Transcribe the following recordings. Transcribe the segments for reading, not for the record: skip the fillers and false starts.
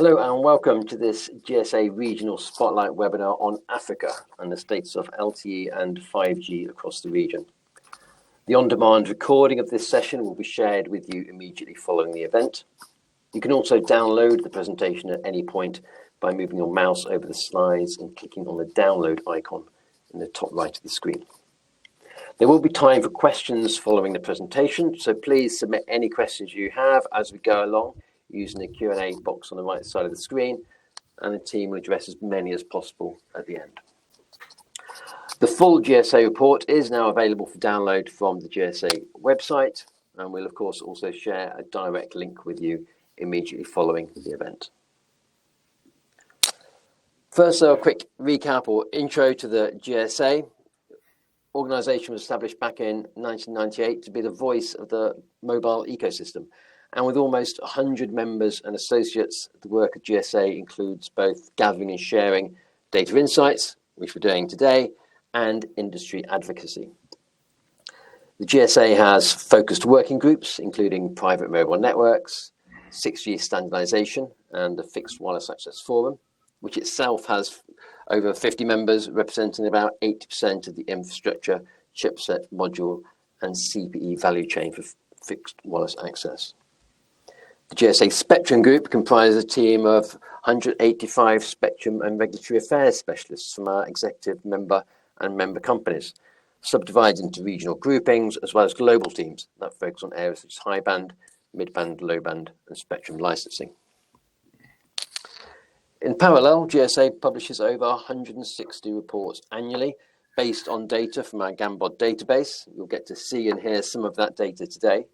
Hello and welcome to this GSA Regional Spotlight webinar on Africa and the status of LTE and 5G across the region. The on-demand recording of this session will be shared with you immediately following the event. You can also download the presentation at any point by moving your mouse over the slides and clicking on the download icon in the top right of the screen. There will be time for questions following the presentation, so please submit any questions you have as we go along, using the Q&A box on the right side of the screen, and the team will address as many as possible at the end. The full GSA report is now available for download from the GSA website, and we'll of course also share a direct link with you immediately following the event. First, a quick recap or intro to the GSA. Organisation was established back in 1998 to be the voice of the mobile ecosystem. And with almost 100 members and associates, the work of GSA includes both gathering and sharing data insights, which we're doing today, and industry advocacy. The GSA has focused working groups, including private mobile networks, 6G standardization, and the Fixed Wireless Access Forum, which itself has over 50 members representing about 80% of the infrastructure, chipset, module, and CPE value chain for fixed wireless access. The GSA Spectrum Group comprises a team of 185 spectrum and regulatory affairs specialists from our executive member and member companies, subdivided into regional groupings as well as global teams that focus on areas such as high band, mid band, low band, and spectrum licensing. In parallel, GSA publishes over 160 reports annually based on data from our Gambod database. You'll get to see and hear some of that data today.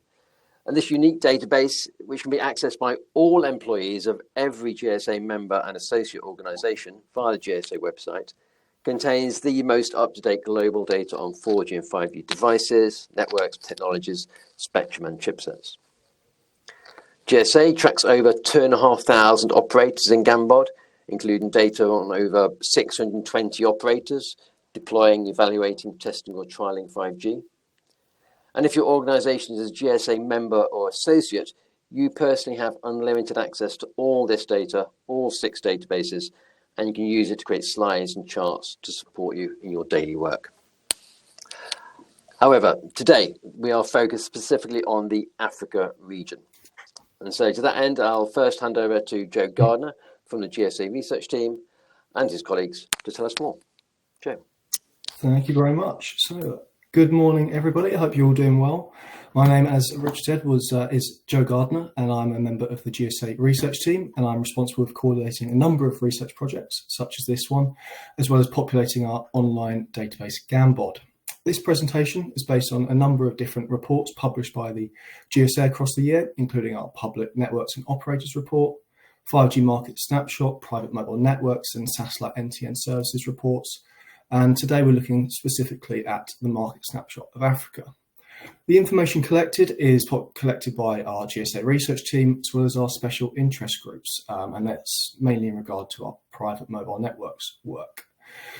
And this unique database, which can be accessed by all employees of every GSA member and associate organisation via the GSA website, contains the most up-to-date global data on 4G and 5G devices, networks, technologies, spectrum and chipsets. GSA tracks over 2,500 operators in Gambod, including data on over 620 operators deploying, evaluating, testing or trialling 5G. And if your organisation is a GSA member or associate, you personally have unlimited access to all this data, all 6 databases, and you can use it to create slides and charts to support you in your daily work. However, today we are focused specifically on the Africa region. And so to that end, I'll first hand over to Joe Gardner from the GSA Research team and his colleagues to tell us more. Joe. Thank you very much. So, good morning, everybody. I hope you're all doing well. My name, as Richard said, is Joe Gardner, and I'm a member of the GSA Research team, and I'm responsible for coordinating a number of research projects, such as this one, as well as populating our online database Gambod. This presentation is based on a number of different reports published by the GSA across the year, including our Public Networks and Operators Report, 5G Market Snapshot, Private Mobile Networks and Satellite NTN Services reports, and today we're looking specifically at the market snapshot of Africa. The information collected is collected by our GSA research team as well as our special interest groups, and that's mainly in regard to our private mobile networks work.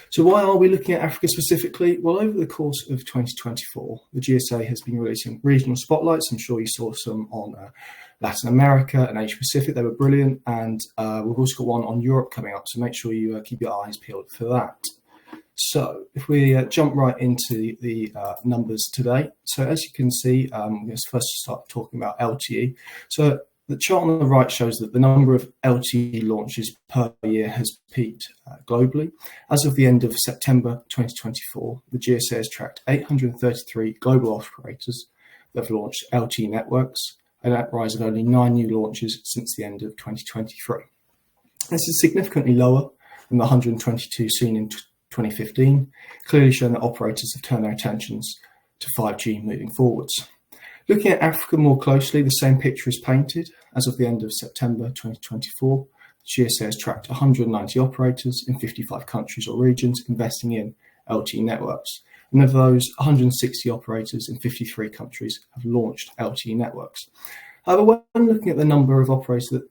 So why are we looking at Africa specifically? Well, over the course of 2024, the GSA has been releasing regional spotlights. I'm sure you saw some on Latin America and Asia Pacific. They were brilliant, and we've also got one on Europe coming up, so make sure you keep your eyes peeled for that. So if we jump right into the numbers today. So as you can see, let's first start talking about LTE. So the chart on the right shows that the number of LTE launches per year has peaked globally. As of the end of September 2024, the GSA has tracked 833 global operators that have launched LTE networks, a net rise of only 9 new launches since the end of 2023. This is significantly lower than the 122 seen in 2015, clearly showing that operators have turned their attentions to 5G moving forwards. Looking at Africa more closely, the same picture is painted. As of the end of September 2024, GSA has tracked 190 operators in 55 countries or regions investing in LTE networks. And of those, 160 operators in 53 countries have launched LTE networks. However, when looking at the number of operators that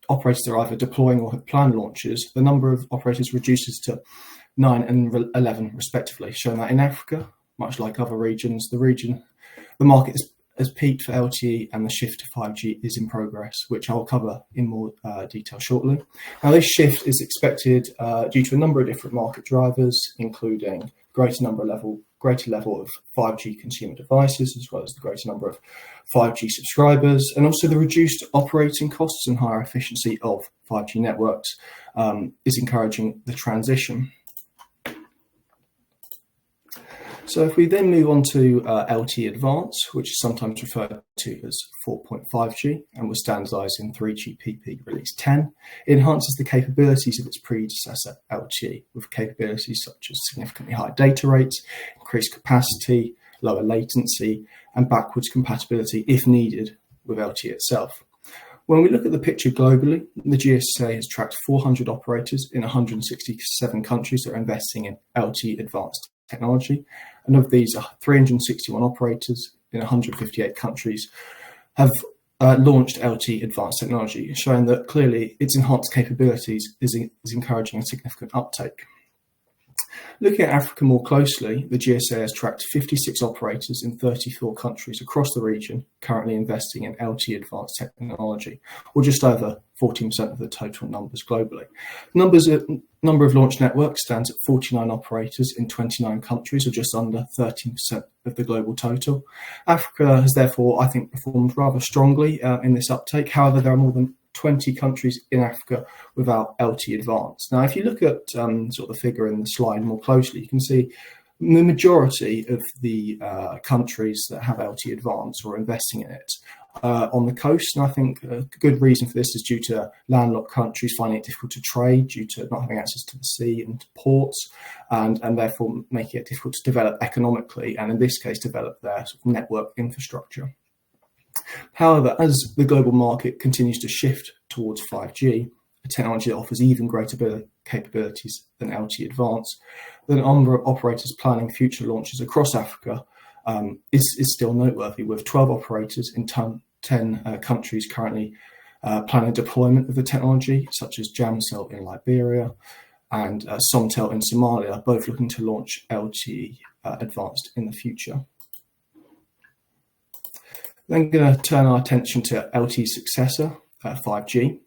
are either deploying or have planned launches, the number of operators reduces to 9 and 11 respectively, showing that in Africa, much like other regions, the market has peaked for LTE and the shift to 5G is in progress, which I'll cover in more detail shortly. Now, this shift is expected due to a number of different market drivers, including greater level of 5G consumer devices, as well as the greater number of 5G subscribers, and also the reduced operating costs and higher efficiency of 5G networks is encouraging the transition. So if we then move on to LTE-Advanced, which is sometimes referred to as 4.5G and was standardized in 3GPP Release 10, it enhances the capabilities of its predecessor LTE with capabilities such as significantly higher data rates, increased capacity, lower latency, and backwards compatibility if needed with LTE itself. When we look at the picture globally, the GSA has tracked 400 operators in 167 countries that are investing in LTE-Advanced technology, and of these, 361 operators in 158 countries have launched LTE-Advanced technology, showing that clearly its enhanced capabilities is encouraging a significant uptake. Looking at Africa more closely, the GSA has tracked 56 operators in 34 countries across the region currently investing in LTE-Advanced technology, or just over 14% of the total numbers globally. Number of launch networks stands at 49 operators in 29 countries, or just under 13% of the global total. Africa has therefore, I think, performed rather strongly in this uptake. However, there are more than 20 countries in Africa without LTE-Advanced. Now, if you look at sort of the figure in the slide more closely, you can see the majority of the countries that have LTE-Advanced or are investing in it on the coast. And I think a good reason for this is due to landlocked countries finding it difficult to trade due to not having access to the sea and to ports, and therefore making it difficult to develop economically, and in this case, develop their sort of network infrastructure. However, as the global market continues to shift towards 5G, a technology that offers even greater capabilities than LTE-Advanced, the number of operators planning future launches across Africa is still noteworthy, with 12 operators in 10 countries currently planning deployment of the technology, such as Jamcell in Liberia and Somtel in Somalia, both looking to launch LTE-Advanced in the future. Then going to turn our attention to LTE's successor, 5G.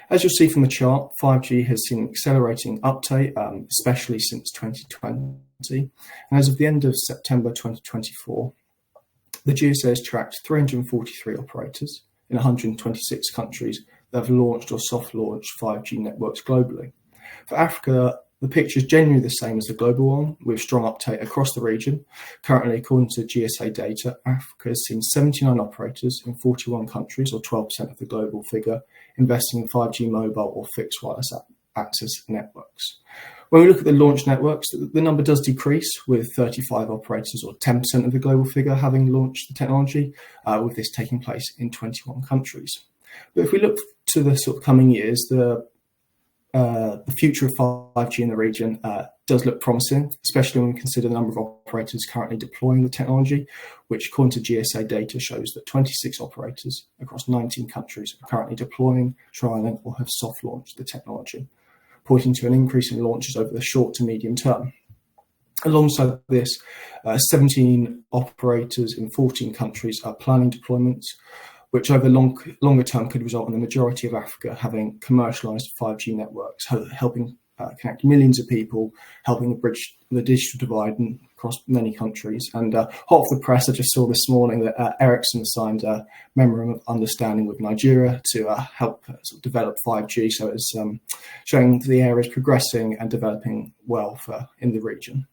As you'll see from the chart, 5G has seen accelerating uptake, especially since 2020. And as of the end of September 2024, the GSA has tracked 343 operators in 126 countries that have launched or soft launched 5G networks globally. For Africa, the picture is generally the same as the global one, with strong uptake across the region. Currently, according to GSA data, Africa has seen 79 operators in 41 countries, or 12% of the global figure, investing in 5G mobile or fixed wireless access networks. When we look at the launch networks, the number does decrease, with 35 operators, or 10% of the global figure, having launched the technology, with this taking place in 21 countries. But if we look to the sort of coming years, the future of 5G in the region does look promising, especially when we consider the number of operators currently deploying the technology, which according to GSA data shows that 26 operators across 19 countries are currently deploying, trialing, or have soft launched the technology, pointing to an increase in launches over the short to medium term. Alongside this, 17 operators in 14 countries are planning deployments, which over longer term could result in the majority of Africa having commercialized 5G networks, helping connect millions of people, helping bridge the digital divide across many countries. And hot off the press, I just saw this morning that Ericsson signed a memorandum of understanding with Nigeria to help sort of develop 5G. So it's showing the area is progressing and developing well in the region.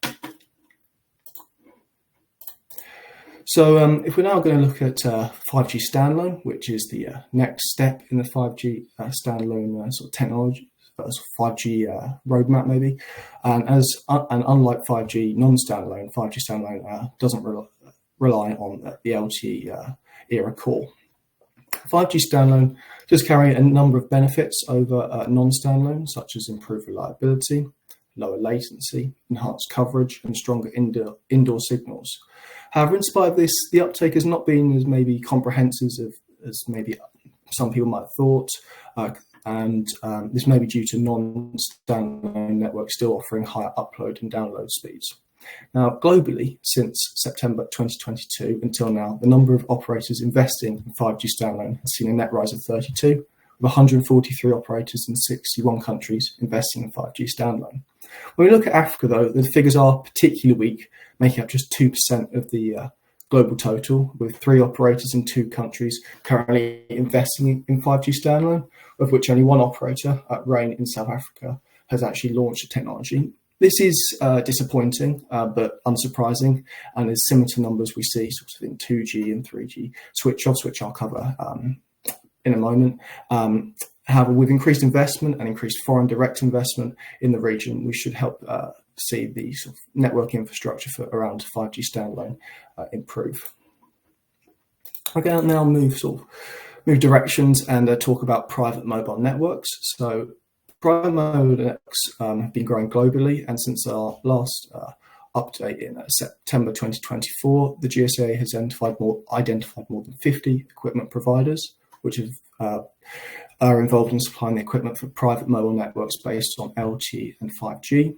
So if we're now going to look at 5G Standalone, which is the next step in the 5G Standalone sort of technology, 5G roadmap maybe, and unlike 5G non-standalone, 5G Standalone doesn't rely on the LTE era core. 5G Standalone does carry a number of benefits over non-standalone, such as improved reliability, lower latency, enhanced coverage, and stronger indoor signals. However, in spite of this, the uptake has not been as maybe comprehensive as maybe some people might have thought, and this may be due to non-standalone networks still offering higher upload and download speeds. Now, globally, since September 2022 until now, the number of operators investing in 5G Standalone has seen a net rise of 32, with 143 operators in 61 countries investing in 5G Standalone. When we look at Africa, though, the figures are particularly weak, making up just 2% of the global total, with 3 operators in 2 countries currently investing in 5G Standalone, of which only 1 operator, Rain in South Africa, has actually launched the technology. This is disappointing, but unsurprising, and is similar to numbers we see sort of in 2G and 3G switch-offs, which I'll cover in a moment. However, with increased investment and increased foreign direct investment in the region, we should help see the sort of network infrastructure for around 5G Standalone improve. I'm going to now move directions and talk about private mobile networks. So private mobile networks have been growing globally, and since our last update in September 2024, the GSA has identified more than 50 equipment providers, which are involved in supplying the equipment for private mobile networks based on LTE and 5G.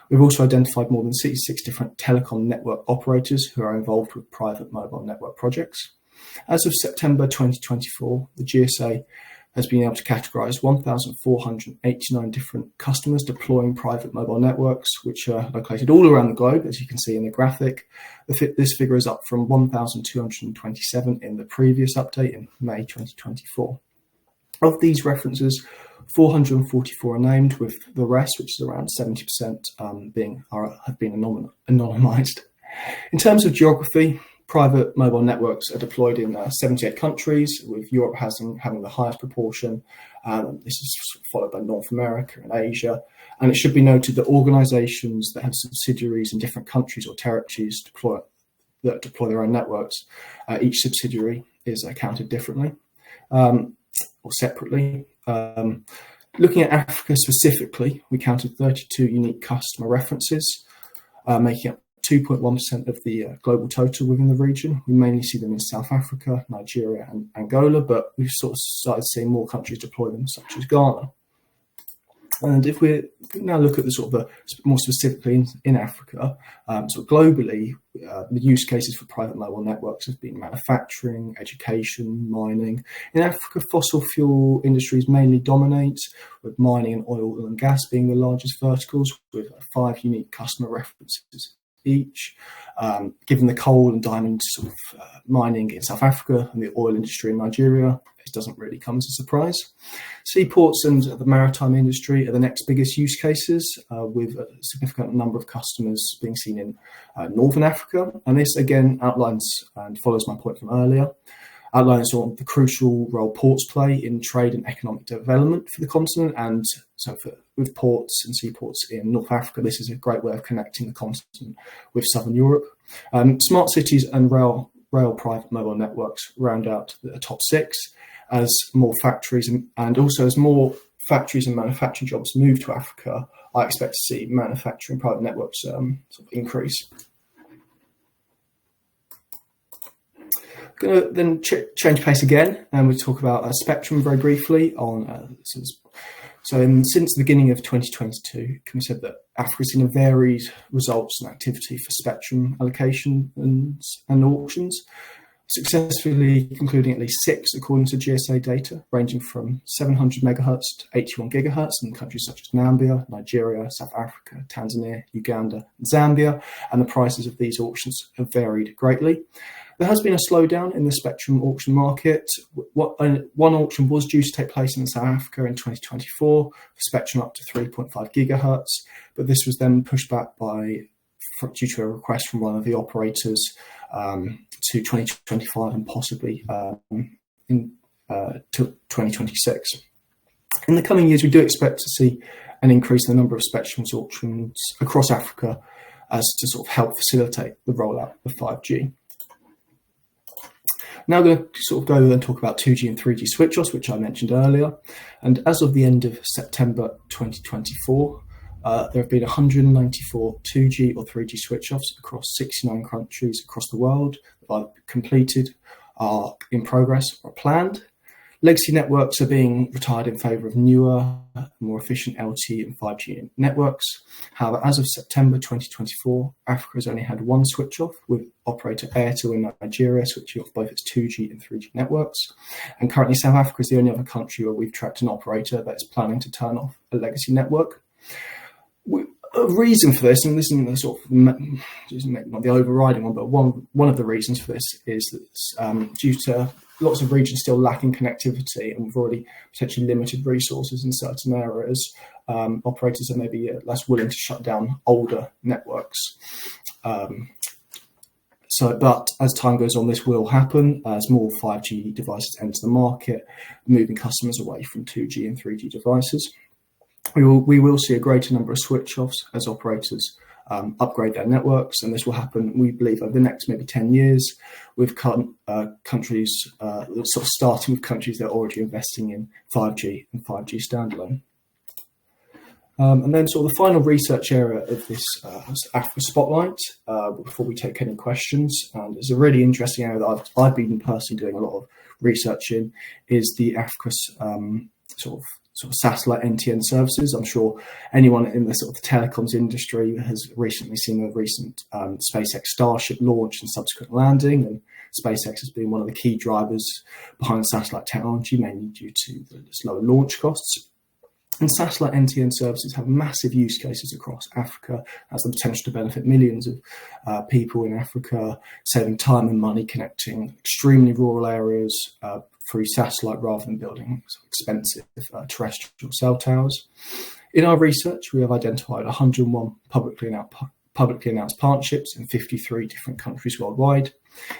We've also identified more than 66 different telecom network operators who are involved with private mobile network projects. As of September 2024, the GSA has been able to categorize 1,489 different customers deploying private mobile networks, which are located all around the globe, as you can see in the graphic. This figure is up from 1,227 in the previous update in May 2024. Of these references, 444 are named, with the rest, which is around 70%, have been anonymized. In terms of geography, private mobile networks are deployed in 78 countries, with Europe having the highest proportion. This is followed by North America and Asia. And it should be noted that organizations that have subsidiaries in different countries or territories that deploy their own networks, each subsidiary is counted differently or separately. Looking at Africa specifically, we counted 32 unique customer references, making up 2.1% of the global total within the region. We mainly see them in South Africa, Nigeria, and Angola, but we've sort of started seeing more countries deploy them, such as Ghana. And if we now look at more specifically in Africa, so globally, the use cases for private mobile networks have been manufacturing, education, mining. In Africa, fossil fuel industries mainly dominate, with mining and oil and gas being the largest verticals, with 5 unique customer references each. Given the coal and diamond mining in South Africa and the oil industry in Nigeria, it doesn't really come as a surprise. Seaports and the maritime industry are the next biggest use cases, with a significant number of customers being seen in Northern Africa. And this again outlines and follows my point from earlier, outlines the crucial role ports play in trade and economic development for the continent. And so with ports and seaports in North Africa, this is a great way of connecting the continent with Southern Europe. Smart cities and rail private mobile networks round out the top 6, as more factories and also as more factories and manufacturing jobs move to Africa. I expect to see manufacturing private networks increase. Going to then change pace again, and we'll talk about spectrum very briefly. Since the beginning of 2022, it can be said that Africa's seen a varied results and activity for spectrum allocation and auctions, successfully concluding at least 6 according to GSA data, ranging from 700 megahertz to 81 gigahertz in countries such as Namibia, Nigeria, South Africa, Tanzania, Uganda, and Zambia, and the prices of these auctions have varied greatly. There has been a slowdown in the spectrum auction market. One auction was due to take place in South Africa in 2024 for spectrum up to 3.5 gigahertz, but this was then pushed back due to a request from one of the operators to 2025 and possibly to 2026. In the coming years, we do expect to see an increase in the number of spectrum auctions across Africa as to help facilitate the rollout of 5G. Now I'm going to go and talk about 2G and 3G switch-offs, which I mentioned earlier. And as of the end of September 2024, there have been 194 2G or 3G switch-offs across 69 countries across the world that are completed, are in progress, or planned. Legacy networks are being retired in favour of newer, more efficient LTE and 5G networks. However, as of September 2024, Africa has only had one switch off, with operator Airtel in Nigeria switching off both its 2G and 3G networks. And currently, South Africa is the only other country where we've tracked an operator that is planning to turn off a legacy network. A reason for this, and this isn't the sort of not the overriding one, but one of the reasons for this is that due to lots of regions still lacking connectivity, and we've already potentially limited resources in certain areas, operators are maybe less willing to shut down older networks. But as time goes on, this will happen as more 5G devices enter the market, moving customers away from 2G and 3G devices. We will see a greater number of switch-offs as operators upgrade their networks, and this will happen, we believe, over the next maybe 10 years, with countries, sort of starting with countries that are already investing in 5G and 5G standalone. And then sort of the final research area of this Africa Spotlight, before we take any questions, and it's a really interesting area that I've been personally doing a lot of research in, is the Africa sort of satellite NTN services. I'm sure anyone in the sort of telecoms industry has recently seen the recent SpaceX Starship launch and subsequent landing, and SpaceX has been one of the key drivers behind satellite technology, mainly due to the lower launch costs. And satellite NTN services have massive use cases across Africa, has the potential to benefit millions of people in Africa, saving time and money, connecting extremely rural areas through satellite rather than building expensive terrestrial cell towers. In our research, we have identified 101 publicly announced partnerships in 53 different countries worldwide.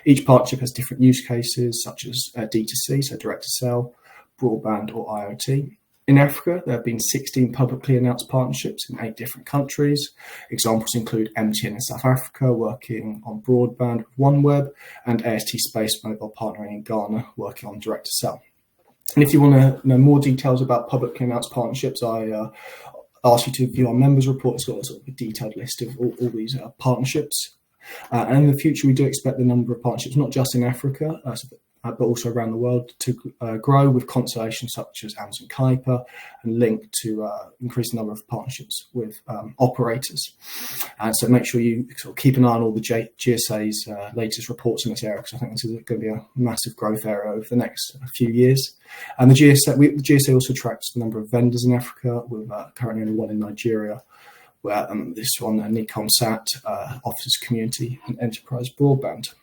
Each partnership has different use cases, such as D2C, so direct to cell, broadband, or IoT. In Africa, there have been 16 publicly announced partnerships in 8 different countries. Examples include MTN in South Africa working on broadband with OneWeb, and AST Space Mobile partnering in Ghana working on direct to cell. And if you want to know more details about publicly announced partnerships, I ask you to view our members report. It's got a sort of a detailed list of all these partnerships. And in the future, we do expect the number of partnerships, not just in Africa, but also around the world, to grow, with constellations such as Amazon Kuiper and Link to increase the number of partnerships with operators. And so make sure you sort of keep an eye on all the GSA's latest reports in this area, because I think this is going to be a massive growth area over the next few years. And the GSA also tracks the number of vendors in Africa, with currently only one in Nigeria, where this one, Nicomsat, offers community and enterprise broadband.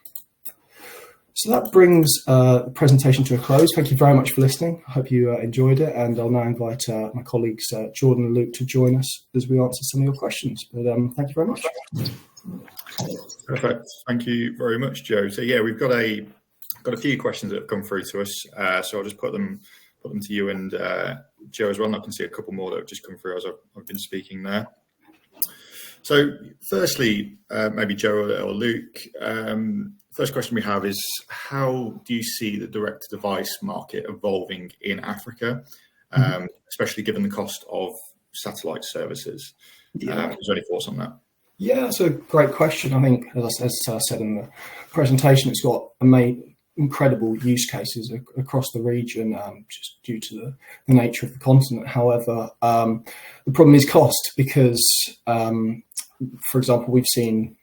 So that brings the presentation to a close. Thank you very much for listening. I hope you enjoyed it, and I'll now invite my colleagues Jordan and Luke to join us as we answer some of your questions. But thank you very much. Perfect. Thank you very much, Joe. So yeah, we've got a few questions that have come through to us. So I'll just put them to you and Joe as well. And I can see a couple more that have just come through as I've been speaking there. So firstly, maybe Joe or Luke, first question we have is, how do you see the direct-to-device market evolving in Africa, especially given the cost of satellite services? Is there any thoughts on that? Yeah, that's a great question. I think, as I said in the presentation, it's got incredible use cases across the region, just due to the nature of the continent. However, the problem is cost, because, for example, we've seen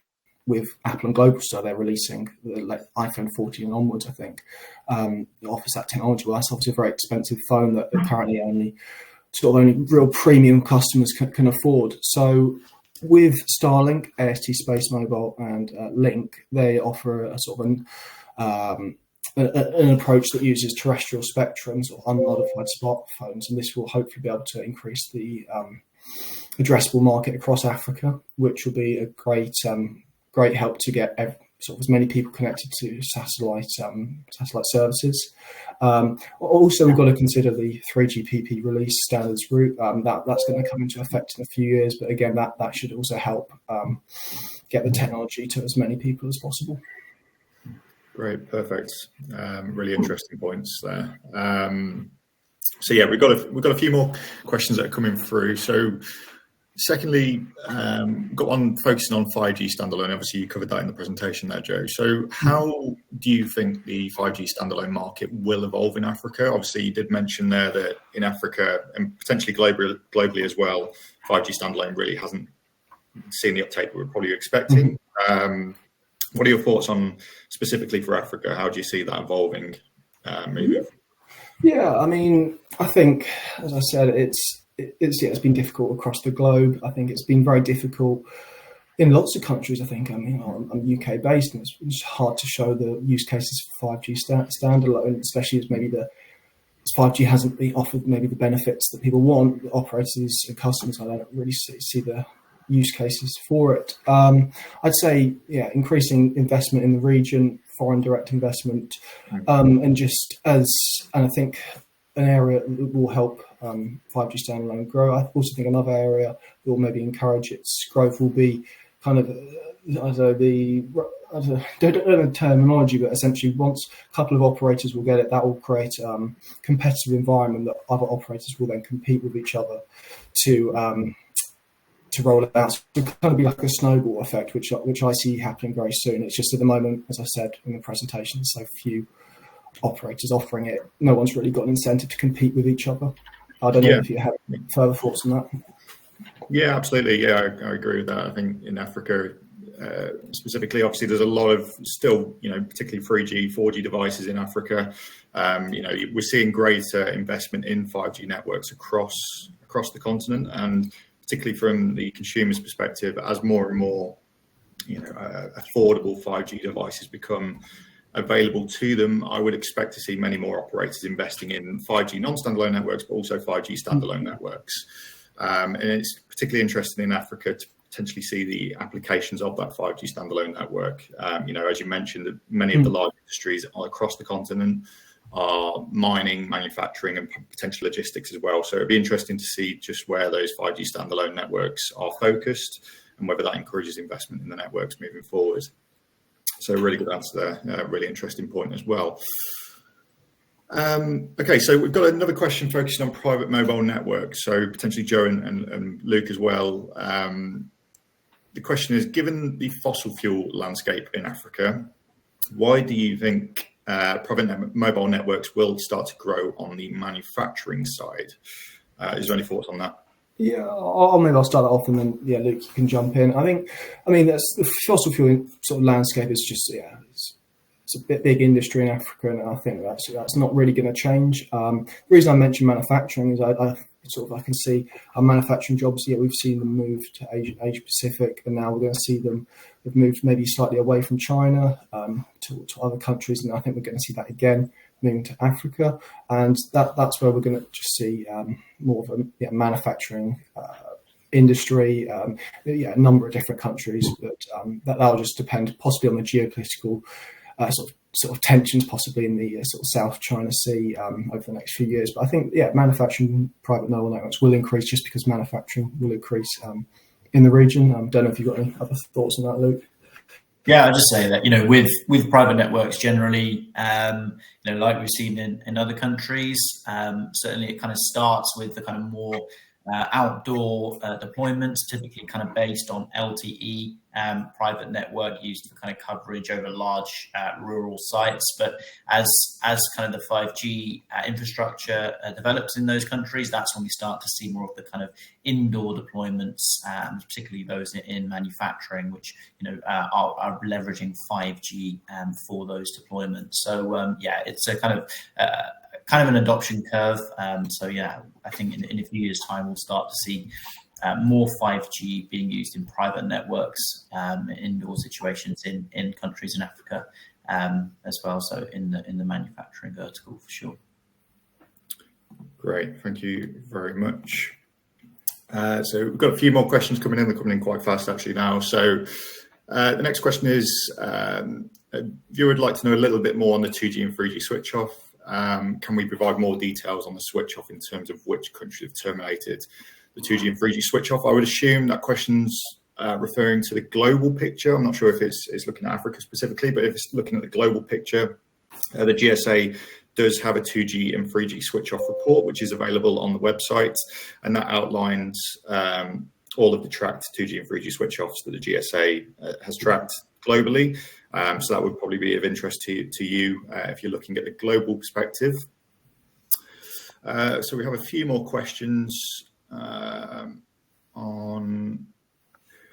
with Apple and Globalstar, they're releasing the iPhone 14 onwards, I think, offers that technology. Well, that's obviously a very expensive phone that apparently only real premium customers can afford. So with Starlink, AST Space Mobile, and Link, they offer a sort of an approach that uses terrestrial spectrums or unmodified smartphones, and this will hopefully be able to increase the addressable market across Africa, which will be a great help to get as many people connected to satellite services. Also, we've got to consider the 3GPP release standards route. That's going to come into effect in a few years, but again, that should also help get the technology to as many people as possible. Great, perfect. Really interesting points there. So yeah, we've got a few more questions that are coming through. So Secondly, got one focusing on 5G standalone. Obviously, you covered that in the presentation there, Joe. So how do you think the 5G standalone market will evolve in Africa? Obviously, you did mention there that in Africa and potentially globally as well, 5G standalone really hasn't seen the uptake we were probably expecting. What are your thoughts on specifically for Africa? How do you see that evolving moving? Yeah, I mean, I think, as I said, it's been difficult across the globe. I think it's been very difficult in lots of countries. I think, I mean, I'm UK based, and it's hard to show the use cases for 5G standalone, especially as maybe 5G hasn't been offered maybe the benefits that people want. The operators and customers, I don't really see the use cases for it. I'd say, yeah, increasing investment in the region, foreign direct investment, and I think an area that will help 5G standalone grow. I also think another area that will maybe encourage its growth will be kind of, I don't know the terminology, but essentially once a couple of operators will get it, that will create a competitive environment that other operators will then compete with each other to roll it out. So it will kind of be like a snowball effect, which I see happening very soon. It's just at the moment, as I said in the presentation, so few operators offering it. No one's really got an incentive to compete with each other. I don't know if you have further thoughts on that. Yeah, absolutely. Yeah, I agree with that. I think in Africa, specifically, obviously, there's a lot of still, particularly 3G, 4G devices in Africa. We're seeing greater investment in 5G networks across the continent, and particularly from the consumer's perspective, as more and more, affordable 5G devices become available to them, I would expect to see many more operators investing in 5G non-standalone networks, but also 5G standalone networks. And it's particularly interesting in Africa to potentially see the applications of that 5G standalone network. As you mentioned, many of the large industries across the continent are mining, manufacturing, and potential logistics as well. So it'd be interesting to see just where those 5G standalone networks are focused and whether that encourages investment in the networks moving forward. So really good answer there. Really interesting point as well. Okay, so we've got another question focusing on private mobile networks. So potentially Joe and Luke as well. The question is, given the fossil fuel landscape in Africa, why do you think private mobile networks will start to grow on the manufacturing side? Is there any thoughts on that? Yeah, maybe I'll start that off, and then Luke, you can jump in. That's the fossil fuel sort of landscape is just it's a big industry in Africa, and I think that's not really going to change. The reason I mentioned manufacturing is I can see our manufacturing jobs. Yeah, we've seen them move to Asia Pacific, and now we're going to see them. They've moved maybe slightly away from China to other countries, and I think we're going to see that again moving to Africa, and that's where we're going to just see more of a manufacturing industry. A number of different countries, but that'll just depend possibly on the geopolitical sort of tensions, possibly in the sort of South China Sea over the next few years. But I think manufacturing private mobile networks will increase just because manufacturing will increase in the region. Don't know if you've got any other thoughts on that, Luke. Yeah, I'll just say that, with private networks generally, like we've seen in other countries, certainly it kind of starts with the kind of more outdoor deployments, typically kind of based on LTE private network used for kind of coverage over large rural sites. But as kind of the 5G infrastructure develops in those countries, that's when we start to see more of the kind of indoor deployments, particularly those in manufacturing, which are leveraging 5G for those deployments. So it's a kind of an adoption curve. I think in a few years' time, we'll start to see more 5G being used in private networks, indoor situations in countries in Africa as well. So in the manufacturing vertical for sure. Great, thank you very much. So we've got a few more questions coming in. They're coming in quite fast actually now. So the next question is, if you would like to know a little bit more on the 2G and 3G switch off. Can we provide more details on the switch off in terms of which countries have terminated the 2G and 3G switch off? I would assume that question's referring to the global picture. I'm not sure if it's looking at Africa specifically, but if it's looking at the global picture, the GSA does have a 2G and 3G switch off report, which is available on the website, and that outlines all of the tracked 2G and 3G switch-offs that the GSA has tracked globally. So that would probably be of interest to you if you're looking at the global perspective. So we have a few more questions on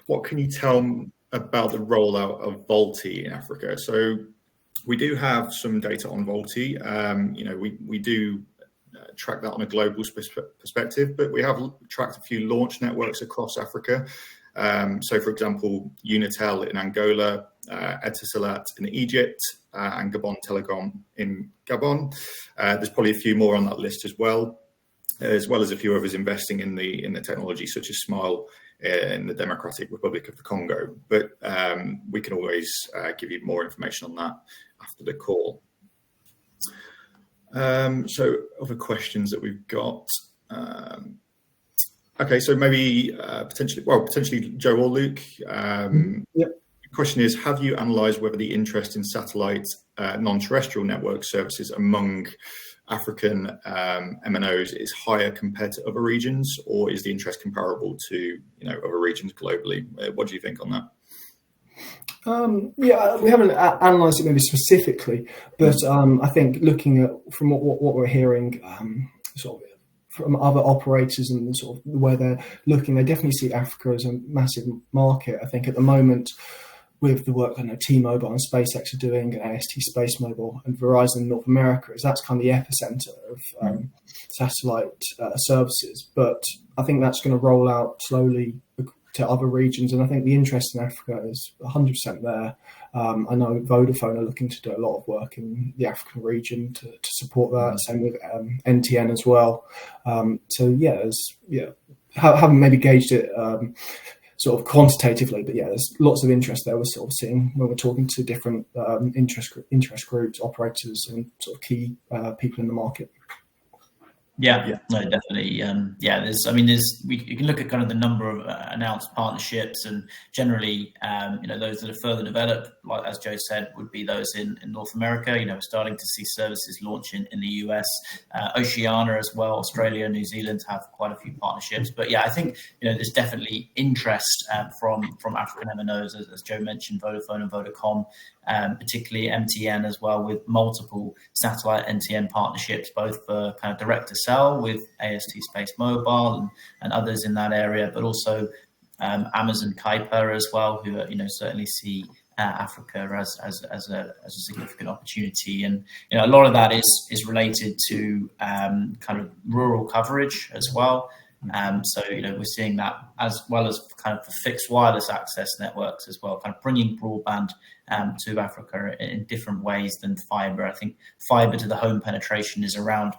what can you tell about the rollout of VoLTE in Africa? So we do have some data on VoLTE. We do track that on a global perspective, but we have tracked a few launch networks across Africa. So, for example, Unitel in Angola, Etisalat in Egypt, and Gabon Telecom in Gabon. There's probably a few more on that list as well as a few others investing in the technology, such as Smile in the Democratic Republic of the Congo. But we can always give you more information on that after the call. So other questions that we've got. Okay, so maybe potentially Joe or Luke. Yep. The question is, have you analysed whether the interest in satellite non-terrestrial network services among African MNOs is higher compared to other regions, or is the interest comparable to other regions globally? What do you think on that? Yeah, we haven't analysed it maybe specifically, but I think looking at from what we're hearing, sort of from other operators and sort of where they're looking, they definitely see Africa as a massive market. I think at the moment, with the work I know T-Mobile and SpaceX are doing, and AST Space Mobile and Verizon in North America, that's kind of the epicenter of satellite services. But I think that's going to roll out slowly to other regions, and I think the interest in Africa is 100% there. I know Vodafone are looking to do a lot of work in the African region to support that. Same with NTN as well. Haven't maybe gauged it sort of quantitatively, but there's lots of interest there. We're sort of seeing when we're talking to different interest groups, operators, and sort of key people in the market. Yeah, no, definitely. You can look at kind of the number of announced partnerships, and generally, those that are further developed, like as Joe said, would be those in North America. We're starting to see services launch in the US, Oceania as well, Australia, New Zealand have quite a few partnerships. But I think there's definitely interest from African MNOs, as Joe mentioned, Vodafone and Vodacom, particularly MTN as well, with multiple satellite NTN partnerships, both for kind of direct to sell with AST Space Mobile and others in that area, but also Amazon Kuiper as well, who certainly see Africa as a significant opportunity. And a lot of that is related to kind of rural coverage as well. So we're seeing that as well as kind of the fixed wireless access networks as well, kind of bringing broadband to Africa in different ways than fiber. I think fiber to the home penetration is around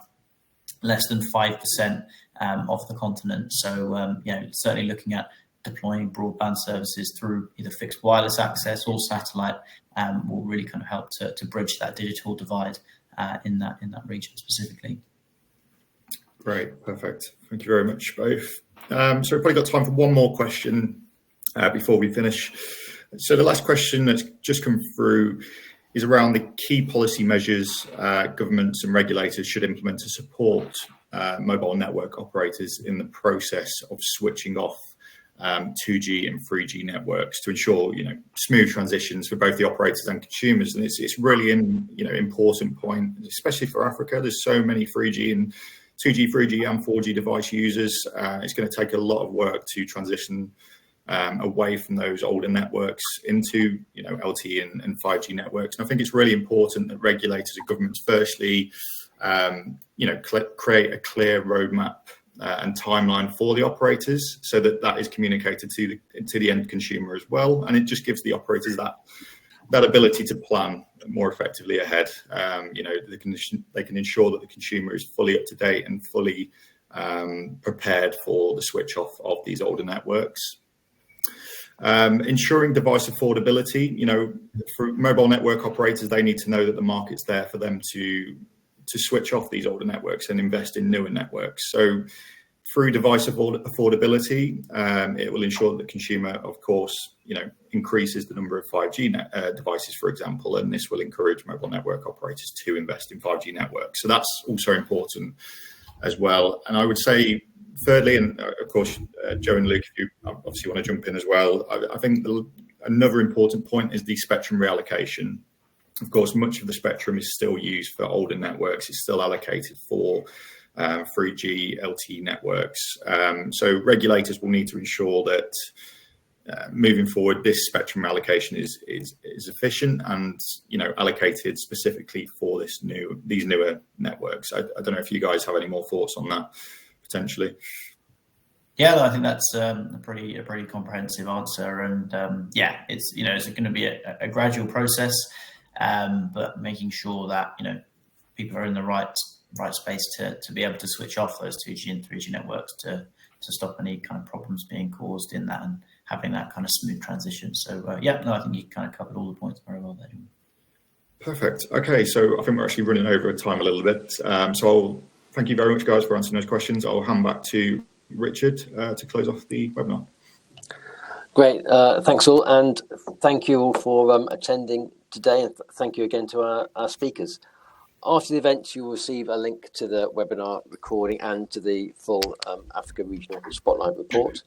less than 5% of the continent. So certainly looking at deploying broadband services through either fixed wireless access or satellite will really kind of help to bridge that digital divide in that region specifically. Great, perfect. Thank you very much, both. So we've probably got time for one more question before we finish. So the last question that's just come through is around the key policy measures governments and regulators should implement to support mobile network operators in the process of switching off 2G and 3G networks to ensure smooth transitions for both the operators and consumers. And it's really important point, especially for Africa. There's so many 3G and 2G, 3G and 4G device users. It's going to take a lot of work to transition away from those older networks into LTE and 5G networks. And I think it's really important that regulators and governments firstly create a clear roadmap and timeline for the operators, so that is communicated to the end consumer as well, and it just gives the operators that ability to plan more effectively ahead. They can ensure that the consumer is fully up to date and fully prepared for the switch off of these older networks. Ensuring device affordability. For mobile network operators, they need to know that the market's there for them to switch off these older networks and invest in newer networks. So through device affordability, it will ensure that the consumer, of course, increases the number of 5G devices, for example, and this will encourage mobile network operators to invest in 5G networks. So that's also important as well. And I would say thirdly, and of course, Joe and Luke, if you obviously want to jump in as well, I think another important point is the spectrum reallocation. Of course, much of the spectrum is still used for older networks. It's still allocated for 3G LTE networks. So regulators will need to ensure that moving forward, this spectrum allocation is efficient and allocated specifically for these newer networks. I don't know if you guys have any more thoughts on that potentially. Yeah, I think that's a pretty comprehensive answer, and it's it's going to be a gradual process, but making sure that people are in the right space to be able to switch off those 2G and 3G networks to stop any kind of problems being caused in that and having that kind of smooth transition. So I think you kind of covered all the points very well there. Perfect. Okay, so I think we're actually running over time a little bit. So I'll thank you very much, guys, for answering those questions. I'll hand back to Richard to close off the webinar. Great. Thanks all, and thank you all for attending today, and thank you again to our speakers. After the event, you will receive a link to the webinar recording and to the full Africa Regional Spotlight report.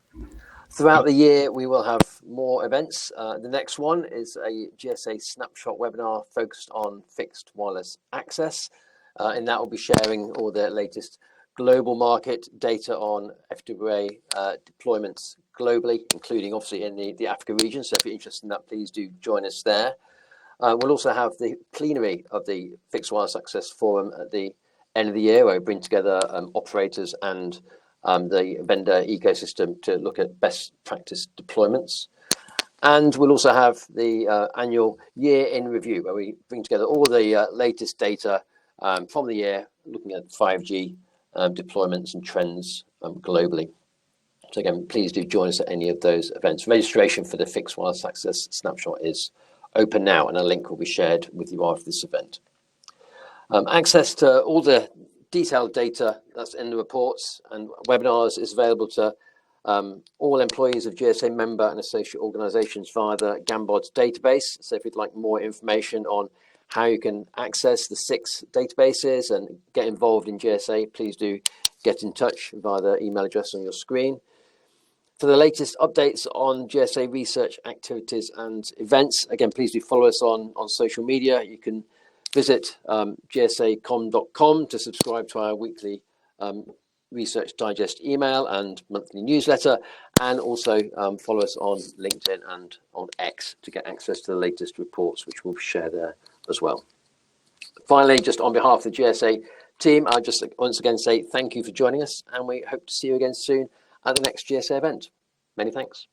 Throughout the year, we will have more events. The next one is a GSA Snapshot webinar focused on fixed wireless access. And that will be sharing all the latest global market data on FWA deployments globally, including obviously in the Africa region. So if you're interested in that, please do join us there. We'll also have the plenary of the Fixed Wireless Access Forum at the end of the year, where we bring together operators and the vendor ecosystem to look at best practice deployments. And we'll also have the annual year in review, where we bring together all the latest data from the year, looking at 5G deployments and trends globally. So again, please do join us at any of those events. Registration for the Fixed Wireless Access Snapshot is open now, and a link will be shared with you after this event. Access to all the detailed data that's in the reports and webinars is available to all employees of GSA member and associate organizations via the Gambod database. So if you'd like more information on how you can access the 6 databases and get involved in GSA, please do get in touch via the email address on your screen. For the latest updates on GSA research activities and events, again, please do follow us on social media. You can visit gsacom.com to subscribe to our weekly Research Digest email and monthly newsletter, and also follow us on LinkedIn and on X to get access to the latest reports, which we'll share there as well. Finally, just on behalf of the GSA team, I'll just once again say thank you for joining us, and we hope to see you again soon at the next GSA event. Many thanks.